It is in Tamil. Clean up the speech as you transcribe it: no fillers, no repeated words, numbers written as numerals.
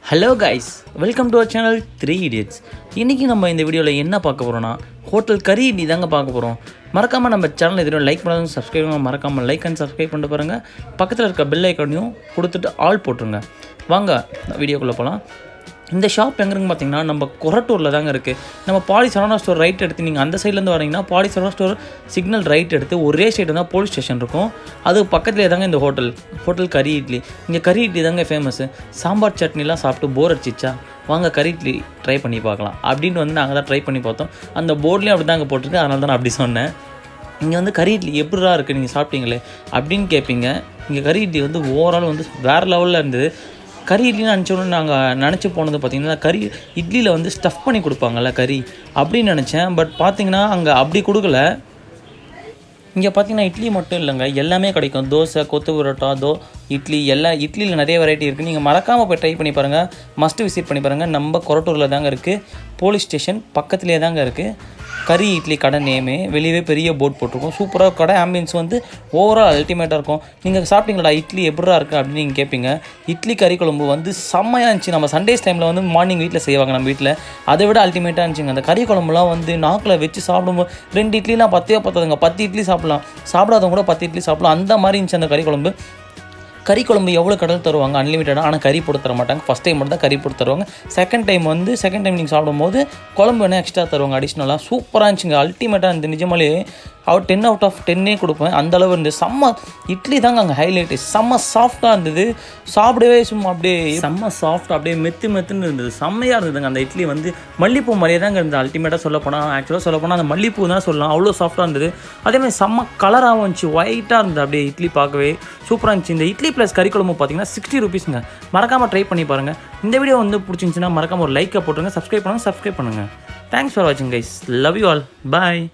Hello guys, welcome to our channel 3 Idiots. இன்றைக்கி நம்ம இந்த வீடியோவில் என்ன பார்க்க போகிறோன்னா ஹோட்டல் கறி இட்லி தாங்க பார்க்க போகிறோம். மறக்காமல் நம்ம சேனல் எதுவும் லைக் பண்ணாலும் சப்ஸ்கிரைப் பண்ண மறக்காமல் லைக் அண்ட் சப்ஸ்கிரைப் பண்ணிட்டு பாருங்கள். பக்கத்தில் இருக்க பெல் ஐக்கானையும் கொடுத்துட்டு ஆல் போட்டுருங்க. வாங்க வீடியோக்குள்ளே போகலாம். இந்த ஷாப் எங்கே இருக்குன்னு பார்த்தீங்கன்னா நம்ம கொரட்டூரில் தாங்க இருக்குது. நம்ம பாடி சரவணா ஸ்டோர் ரைட் எடுத்து நீங்கள் அந்த சைட்லேருந்து வரீங்கன்னா பாடி சரவணா ஸ்டோர் சிக்னல் ரைட் எடுத்து ஒரே சைடு தான் போலீஸ் ஸ்டேஷன் இருக்கும். அது பக்கத்துலேயே தாங்க இந்த ஹோட்டல் கறி இட்லி. இங்கே கறி இட்லி தாங்க ஃபேமஸ்ஸு. சாம்பார் சட்னிலாம் சாப்பிட்டு போர் அடிச்சிச்சா வாங்க கறி இட்லி ட்ரை பண்ணி பார்க்கலாம் அப்படின்னு நாங்கள் தான் ட்ரை பண்ணி பார்த்தோம். அந்த போர்ட்லேயும் அப்படி தாங்க போட்டிருக்கு, அதனால தான் நான் அப்படி சொன்னேன். இங்கே கறி இட்லி எப்படிரா இருக்குது நீங்கள் சாப்பிட்டீங்களே அப்படின்னு கேட்பீங்க. இங்கே கறி இட்லி ஓவரால் வேறு லெவலில் இருந்தது. கறி இட்லின்னு நினச்சோன்னு நாங்கள் நினச்சி போனது பார்த்திங்கன்னா கறி இட்லியில் ஸ்டஃப் பண்ணி கொடுப்பாங்கள்ல கறி அப்படின்னு நினச்சேன். பட் பார்த்திங்கன்னா அங்கே அப்படி கொடுக்கல. இங்கே பார்த்திங்கன்னா இட்லி மட்டும் இல்லைங்க, எல்லாமே கிடைக்கும். தோசை, கொத்து புரோட்டா, இட்லி, இட்லியில் நிறைய வெரைட்டி இருக்குது. நீங்கள் மறக்காமல் போய் ட்ரை பண்ணி பாருங்கள். மஸ்ட்டு விசிட் பண்ணி பாருங்கள். நம்ம கொரட்டூரில் தாங்க இருக்குது. போலீஸ் ஸ்டேஷன் பக்கத்துலேயே தாங்க இருக்குது. கறி இட்லி கடை நேமே வெளியவே பெரிய போர்ட் போட்டிருக்கோம். சூப்பராக கடை ஆம்பியன்ஸ் ஓவரால் அல்டிமேட்டாக இருக்கும். நீங்கள் சாப்பிட்டீங்களா இட்லி எப்படிரா இருக்குது அப்படின்னு நீங்கள் கேட்பீங்க. இட்லி கறி குழம்பு செம்மையாக இருந்துச்சு. நம்ம சண்டேஸ் டைமில் மார்னிங் வீட்டில் செய்வாங்க நம்ம வீட்டில், அதை விட அல்டிமேட்டாக இருந்துச்சுங்க. அந்த கறி குழம்புலாம் நாக்கில் வச்சு சாப்பிடும்போது 2 இட்லிலாம் பத்தாதுங்க. 10 இட்லி சாப்பிட்லாம், சாப்பிடாதவங்க கூட 10 இட்லி சாப்பிட்லாம். அந்த மாதிரி இருந்துச்சு அந்த கறி குழம்பு எவ்வளோ கடல் தருவாங்க அன்லிமிட்டடாக. ஆனால் கறி போட்டு தர மாட்டாங்க. ஃபஸ்ட் டைம் மட்டும் தான் கறி போட்டு தருவாங்க. செகண்ட் டைம் நீங்கள் சாப்பிடும்போது குழம்பு வேணால் எக்ஸ்ட்ரா தருவாங்க அடிஷ்னலாக. சூப்பராக இருந்துச்சுங்க, அல்டிமேட்டாக இருந்த. நிஜமாலே 10 out of 10 கொடுப்பேன், அந்தளவு இருந்தது. செம்ம இட்லி தாங்க அங்கே ஹைலைட்டு. செம்ம சாஃப்டாக இருந்தது. சாப்பிடவே சும்மா அப்படியே செம்ம சாஃப்டாக அப்படியே மெத்துன்னு இருந்தது. செம்மையாக இருந்ததுங்க அந்த இட்லி. மல்லிப்பூ மாதிரியே தாங்க இருந்தது. அல்டிமேட்டாக சொல்லப்போனால் அந்த மல்லிப்பூ தான் சொல்லலாம், அவ்வளோ சாஃப்டாக இருந்தது. அதேமாதிரி செம்ம கலராகவும் இருந்துச்சு, ஒயிட்டாக இருந்தது அப்படியே இட்லி. பார்க்கவே சூப்பராக இருந்துச்சு. இந்த இட்லி ப்ளஸ் கறி குழம்பு பார்த்தீங்கன்னா 60 rupeesங்க. மறக்காமல் ட்ரை பண்ணி பாருங்கள். இந்த வீடியோ பிடிச்சிருந்துச்சுன்னா மறக்காமல் ஒரு லைக்கை போட்டுருங்க. சப்ஸ்கிரைப் பண்ணுங்கள். தேங்க்ஸ் ஃபார் வாட்சிங் guys. Love you all. Bye.